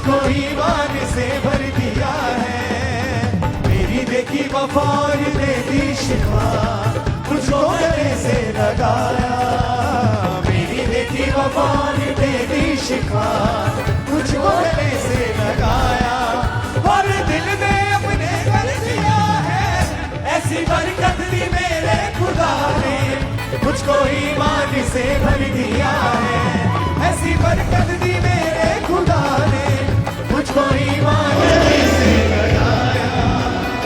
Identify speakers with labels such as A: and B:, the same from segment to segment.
A: मुझको ईमान से भर दिया है। मेरी देखी वफा और तेरी शिफा, मुझको गले से लगाया। मेरी देखी वफा और तेरी शिफा, मुझको गले से लगाया। और दिल में अपने कर दिया है, ऐसी बरकत दी मेरे खुदा ने, मुझको ईमान से भर दिया है। ऐसी बरकत दी मेरे खुदा ने, मुझको ईमान से लगाया।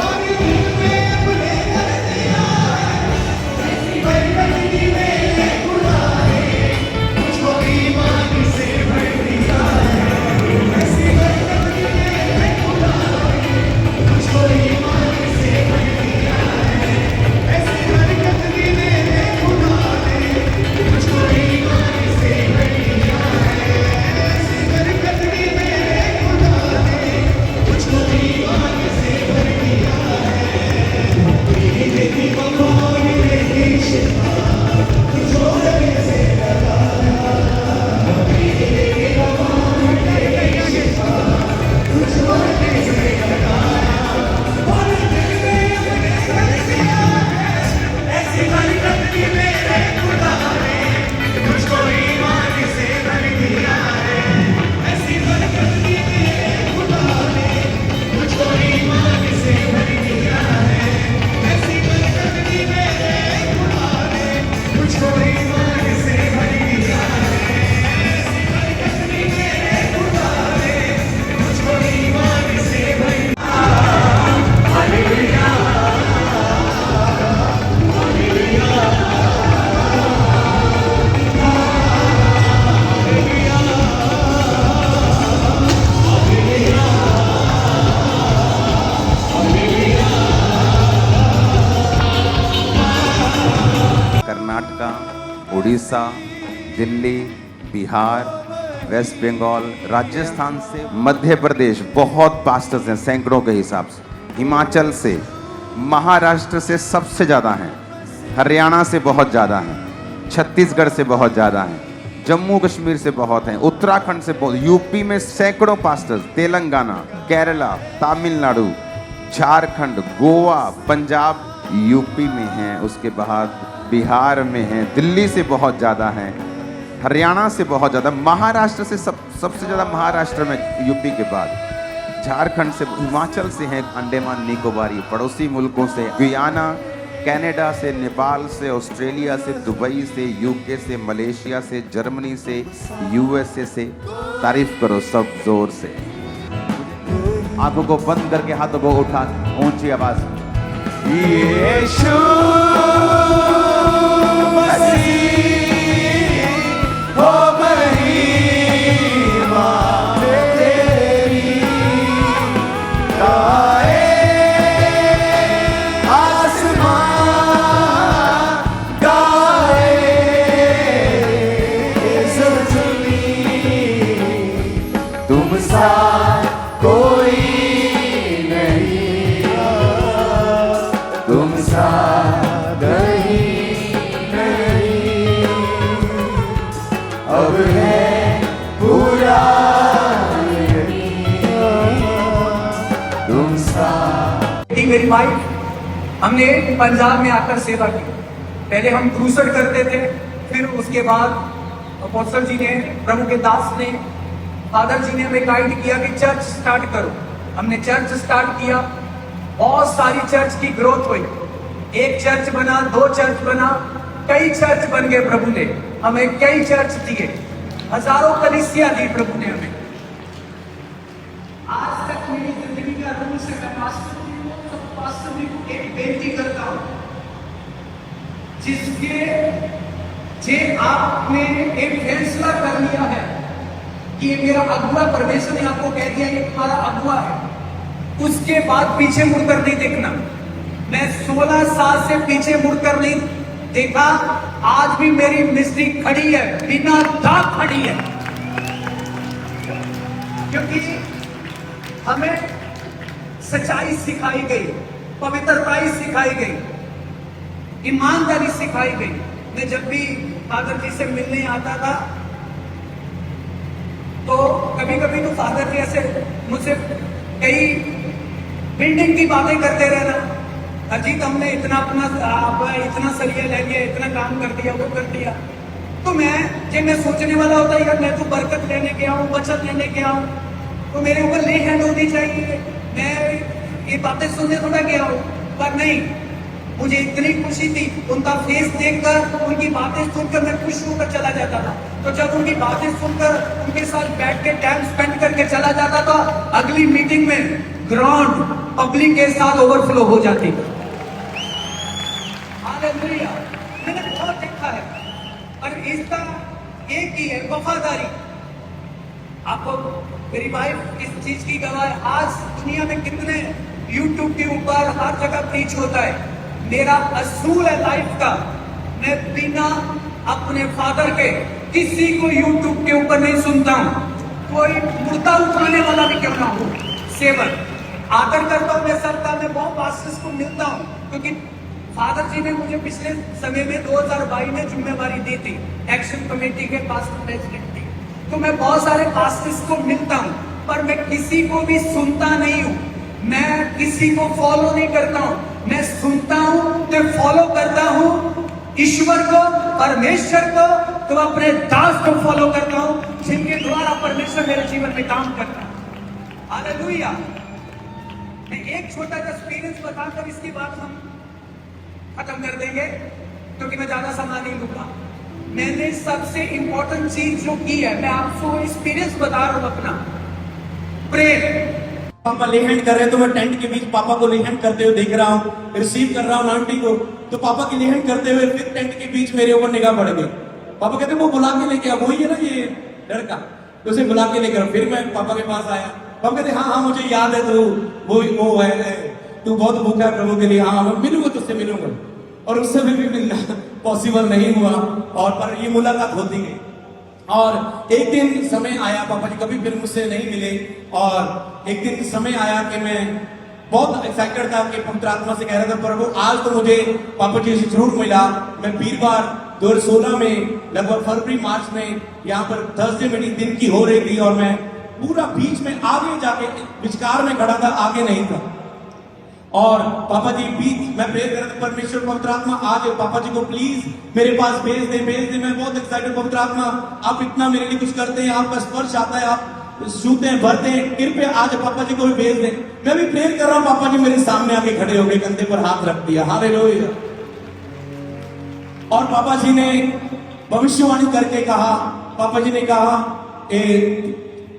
A: और दिल में अपने कर दिया है, ऐसी बरकत दी मेरे खुदा ने, मुझको ईमान से भर दिया है। ऐसी बरकत दी मेरे खुदा ने, मुझको ईमान से भर दिया है। ऐसी बरकत दी मेरे खुदा ने, मुझको ईमान से भर दिया है। ऐसी बरकत दी मेरे खुदा ने, मुझको ईमान से भर दिया है। मेरी देखी वफा और तेरी शिफा, मुझको गले से लगाया। मेरी देखी वफा और तेरी शिफा, मुझको गले से लगाया। और दिल में अपने कर दिया है, ऐसी बरकत दी मेरे खुदा ने, मुझको ईमान से भर दिया है। ऐसी बरकत दी मेरे खुदा ने, मुझको ईमान से भर दिया है। ऐसी बरकत दी मेरे खुदा ने, मुझको ईमान से भर दिया है। ऐसी बरकत दी मेरे खुदा ने, मुझको ईमान से भर दिया। हालेलुया,
B: कर्नाटका, उड़ीसा, दिल्ली, बिहार, वेस्ट बंगाल, राजस्थान से मध्य प्रदेश बहुत पास्टर्स हैं, सैकड़ों के हिसाब से। हिमाचल से, महाराष्ट्र से सबसे ज़्यादा हैं, हरियाणा से बहुत ज़्यादा हैं, छत्तीसगढ़ से बहुत ज़्यादा हैं, जम्मू कश्मीर से बहुत हैं, उत्तराखंड से बहुत, यूपी में सैकड़ों पास्टर्स, तेलंगाना, केरला, तमिलनाडु, झारखंड, गोवा, पंजाब, यूपी में हैं, उसके बाद बिहार में हैं, दिल्ली से बहुत ज़्यादा हैं, हरियाणा से बहुत ज़्यादा, महाराष्ट्र से सबसे ज़्यादा महाराष्ट्र में यूपी के बाद, झारखंड से, हिमाचल से हैं, अंडमान निकोबारी, पड़ोसी मुल्कों से, गुयाना, कनाडा से, नेपाल से, ऑस्ट्रेलिया से, दुबई से, यूके से, मलेशिया से, जर्मनी से, यूएसए से। तारीफ करो सब जोर से। आंखों को बंद करके हाथों को उठा ऊंची आवाज।
A: यीशु मसीह हो महिमा तेरी, गाए आसमां, गाए ज़मीन, तुम सा कोई नहीं, तुम सा नहीं, अब है पूरा तुम सा।
C: मेरी वाइफ, हमने पंजाब में आकर सेवा की। पहले हम क्रूसेड करते थे, फिर उसके बाद अपोस्टल जी ने, प्रभु के दास ने, फादर जी ने हमें गाइड किया कि चर्च स्टार्ट करो। हमने चर्च स्टार्ट किया, बहुत सारी चर्च की ग्रोथ हुई। एक चर्च बना, दो चर्च बना, कई चर्च बन गए। प्रभु ने हमें कई चर्च दिए, हजारों कलीसियां दी प्रभु ने हमें। आज तक मेरी जिंदगी का रूल से मैं पास्टर को एक बेनती करता हूं, जिसके जे आपने एक फैसला कर लिया है कि ये मेरा अगुआ, परमेश्वर ने आपको कह दिया ये तुम्हारा अगुआ है, उसके बाद पीछे मुड़कर नहीं देखना। मैं 16 साल से पीछे मुड़कर नहीं देखा, आज भी मेरी मिस्ट्री खड़ी है, बिना दाग खड़ी है, क्योंकि हमें सच्चाई सिखाई गई, पवित्रताई सिखाई गई, ईमानदारी सिखाई गई। मैं जब भी फादर जी से मिलने आता था तो कभी कभी कभी तो फादर जी ऐसे मुझसे कई बिल्डिंग की बातें करते रहना, अजीत हमने इतना सरिया ले लिया, इतना काम कर दिया, वो कर दिया। तो मैं सोचने वाला होता है यार मैं तो बरकत लेने गया हूँ, बचत लेने गया हूँ, तो मेरे ऊपर ले हैंड होनी चाहिए, मैं ये बातें सुनने थोड़ा गया हूँ। पर नहीं, मुझे इतनी खुशी थी उनका फेस देखकर, उनकी बातें सुनकर मैं खुश होकर चला जाता था। तो जब उनकी बातें सुनकर उनके साथ बैठ के टाइम स्पेंड करके चला जाता था, अगली मीटिंग में ग्राउंड पब्लिक के साथ ओवरफ्लो हो जाती। हालेलुया, मैंने बहुत देखा है। और इसका एक ही है, वफादारी। आपको मेरी वाइफ इस चीज की गवाह है। आज दुनिया में कितने यूट्यूब के ऊपर हर जगह प्रीच होता है, मेरा असूल है लाइफ का, मैं बिना अपने फादर के किसी को यूट्यूब के ऊपर नहीं सुनता हूं। कोई मुर्दा उठाने वाला भी क्यों ना हो, सेवक आदर करता हूं मैं सबका। मैं बहुत पास्टर्स को मिलता हूं, क्योंकि फादर जी ने मुझे पिछले समय में 2022 में जिम्मेवारी दी थी, एक्शन कमेटी के पास्टर प्रेसिडेंट थी। तो मैं बहुत सारे पास्टर्स को मिलता हूं, पर मैं किसी को भी सुनता नहीं हूं, मैं किसी को फॉलो नहीं करता हूं। मैं सुनता हूं तो फॉलो करता हूं ईश्वर को, परमेश्वर को, तो अपने दास को फॉलो करता हूं, जिनके द्वारा परमेश्वर मेरे जीवन में काम करता है। हालेलुया। मैं एक छोटा सा एक्सपीरियंस बताकर इसकी बात हम खत्म कर देंगे, क्योंकि मैं ज्यादा समय नहीं लूंगा। मैंने सबसे इंपॉर्टेंट चीज जो की है, मैं आपको एक्सपीरियंस बता रहा हूं अपना। प्रेम।
D: पापा ले हैंड कर रहे हैं, तो मैं टेंट के बीच पापा को ले हैंड करते हुए देख रहा हूँ, रिसीव कर रहा हूँ आंटी को। तो पापा की ले हैंड करते हुए फिर टेंट के बीच मेरे ऊपर निगाह पड़ गई। पापा कहते वो बुला के लेके आ, वही है ना ये लड़का, तो उसे बुला के लेकर फिर मैं पापा के पास आया। पापा कहते हाँ हाँ मुझे याद है, तो वो है, तू बहुत भूखा है प्रभु के लिए, हाँ मैं मिलूंगा, तुझसे मिलूंगा। और उससे भी मिलना पॉसिबल नहीं हुआ, और पर ये मुलाकात होती गई। और एक दिन समय आया, पापा जी कभी फिर मुझसे नहीं मिले, और एक दिन समय आया कि मैं बहुत एक्साइटेड था कि पवित्र आत्मा से कह रहा था प्रभु आज तो मुझे पापा जी से जरूर मिला। मैं वीरवार 2016 में लगभग फरवरी मार्च में यहाँ पर थर्सडे मीटिंग दिन की हो रही थी, और मैं पूरा बीच में आगे जाके विचकार में खड़ा था, आगे नहीं था। और पापा जी बीच मैं प्रेयर कर रहा था, परमेश्वर पवित्र आत्मा आज पापा जी को प्लीज मेरे पास भेज दे। मैं बहुत एक्साइटेड, पवित्र आत्मा आप इतना मेरे लिए कुछ करते हैं, आपका स्पर्श आता है, आप छूते हैं, भरते हैं, कृपया आज पापा जी को भी भेज दें। मैं भी प्रेयर कर रहा हूँ, पापा जी मेरे सामने आके खड़े हो गए, कंधे पर हाथ रख दिया, हालेलुया। और पापा जी ने भविष्यवाणी करके कहा, पापा जी ने कहा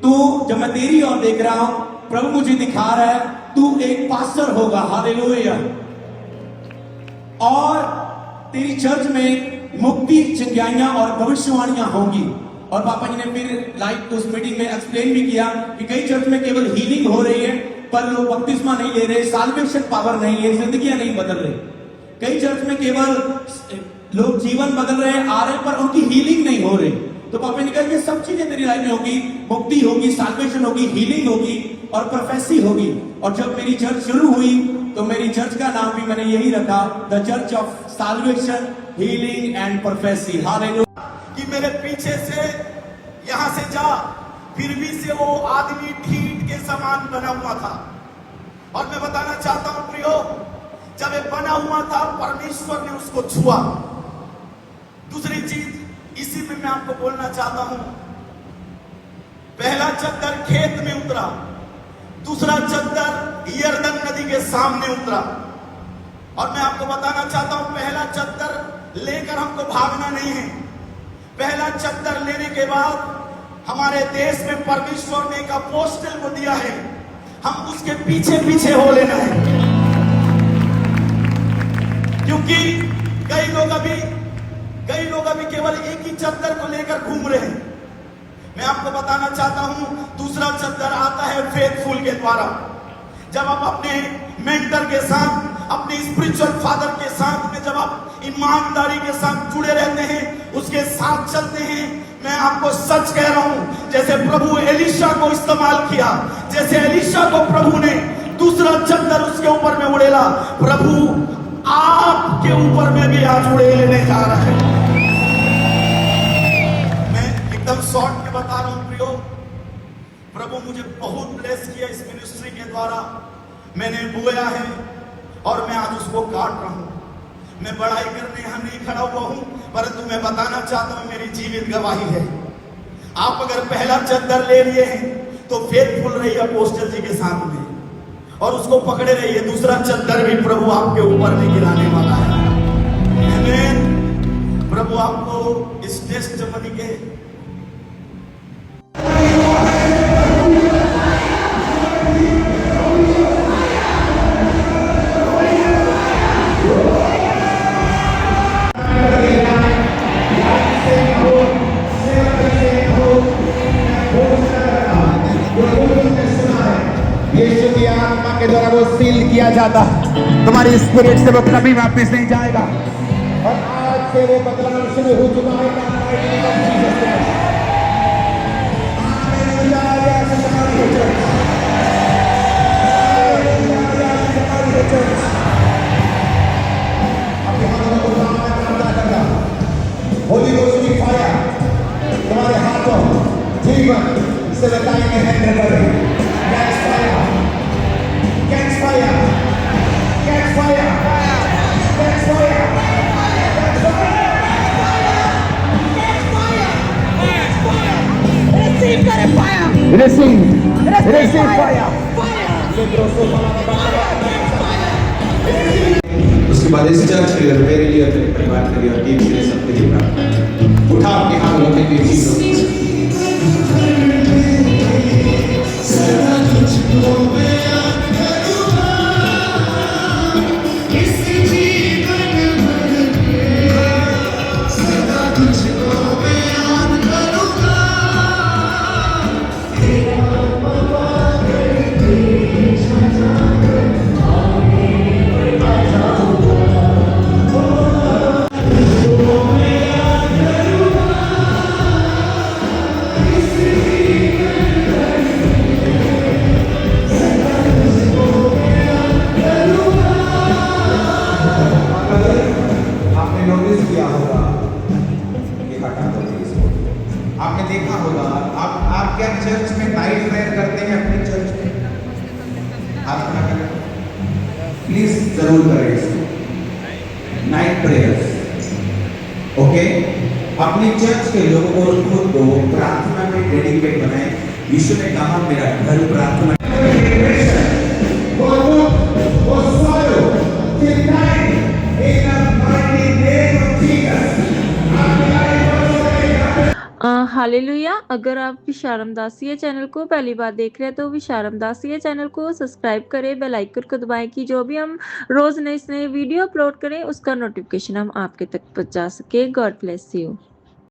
D: तू, जब मैं तेरी ओर देख रहा हूं, प्रभु मुझे दिखा रहा है तू एक पास्टर होगा, हालेलुया। और तेरी चर्च में मुक्ति, चिंगारियां और भविष्यवाणियां होंगी। और पापा जी ने फिर लाइव उस मीटिंग में एक्सप्लेन भी किया कि कई चर्च में केवल हीलिंग हो रही है, पर लोग बपतिस्मा नहीं ले रहे, साल्वेशन पावर नहीं है, जिंदगियां नहीं बदल रही। कई चर्च में केवल लोग जीवन बदल रहे हैं, आ रहे, पर उनकी हीलिंग नहीं हो रही। तो पापा ने कहा ये सब चीजें तेरी लाइफ में होगी, मुक्ति होगी, साल्वेशन होगी, हीलिंग होगी और प्रोफेसी होगी। और जब मेरी चर्च शुरू हुई तो मेरी चर्च का नाम भी मैंने यही रखा, the church of solvation, healing and prophecy, hallelujah.
E: कि मेरे पीछे से यहां से जा, फिर भी से वो आदमी ठीठ के समान बना हुआ था। और मैं बताना चाहता हूं प्रियो, जब ये बना हुआ था परमेश्वर ने उसको छुआ। दूसरी चीज इसी में मैं आपको बोलना चाहता हूं, पहला चद्दर खेत में उतरा, दूसरा चद्दर यरदन नदी के सामने उतरा। और मैं आपको बताना चाहता हूं, पहला चद्दर लेकर हमको भागना नहीं है, पहला चद्दर लेने के बाद हमारे देश में परमेश्वर ने एक अपोस्टल को दिया है, हम उसके पीछे पीछे हो लेना है। क्योंकि कई लोग अभी केवल एक ही चद्दर को लेकर घूम रहे हैं। मैं आपको बताना चाहता हूं, दूसरा चद्दर आता है फेथफुल के द्वारा। जब आप अपने मेंटर के साथ, अपने स्पिरिचुअल फादर के साथ में जब आप ईमानदारी के साथ जुड़े रहते हैं, उसके साथ चलते हैं, मैं आपको सच कह रहा हूं, जैसे प्रभु एलिशा को इस्तेमाल किया, जैसे एलिशा को प्रभु ने दूसरा चद्दर उसके ऊपर में उड़ेला, प्रभु आपके ऊपर में भी आज उड़े लेने जा रहा है। मैं एकदम शॉर्ट में बता रहा हूं प्रियो, प्रभु मुझे बहुत ब्लेस किया इस मिनिस्ट्री के द्वारा। मैंने बोया है और मैं आज उसको काट रहा हूं। मैं बड़ाई करने यहां नहीं खड़ा हुआ हूं, परंतु मैं बताना चाहता हूं मेरी जीवित गवाही है। आप अगर पहला चद्दर ले लिए हैं तो फेथफुल रहिए अपोस्टल जी के साथ में और उसको पकड़े रहिए। दूसरा चद्दर भी प्रभु आपके ऊपर में गिराने वाला है। आमीन। प्रभु आपको इस टेस्ट मनी के
A: यीशु की आत्मा के द्वारा वो सील किया जाता, तुम्हारी स्पिरिट से वो कभी वापस नहीं जाएगा। और आज से वो बदलाव शुरू हो चुका है। होली गोस्ट की फायर तुम्हारे हाथों जीवन से बताएंगे हैंडल करें। Catch fire! Catch fire! Catch fire! Catch fire! Catch fire!
F: Receive the fire!
A: Receive fire!
G: उसके बाद इस चर्च के लिए, मेरे लिए, अपने परिवार के लिए और टीम के लिए, सबके लिए प्रार्थना करें। उठा अपने हाथ रखें आपने देखा होगा, आप क्या चर्च में नाइट प्रेयर करते हैं? अपने चर्च में हाथ खड़ा करें, प्लीज जरूर करें इसको। Night prayers, okay. अपने चर्च के लोगों को खुद को प्रार्थना में डेडिकेट बनाएं। यीशु ने कहा मेरा घर प्रार्थना।
F: हालेलुया। अगर आप विशारम दासिया चैनल को पहली बार देख रहे हैं तो विशारम दासिया चैनल को सब्सक्राइब करें, बेल आइकन को दबाएं कि जो भी हम रोज नए वीडियो अपलोड करें उसका नोटिफिकेशन हम आपके तक पहुंचा सके। God bless you.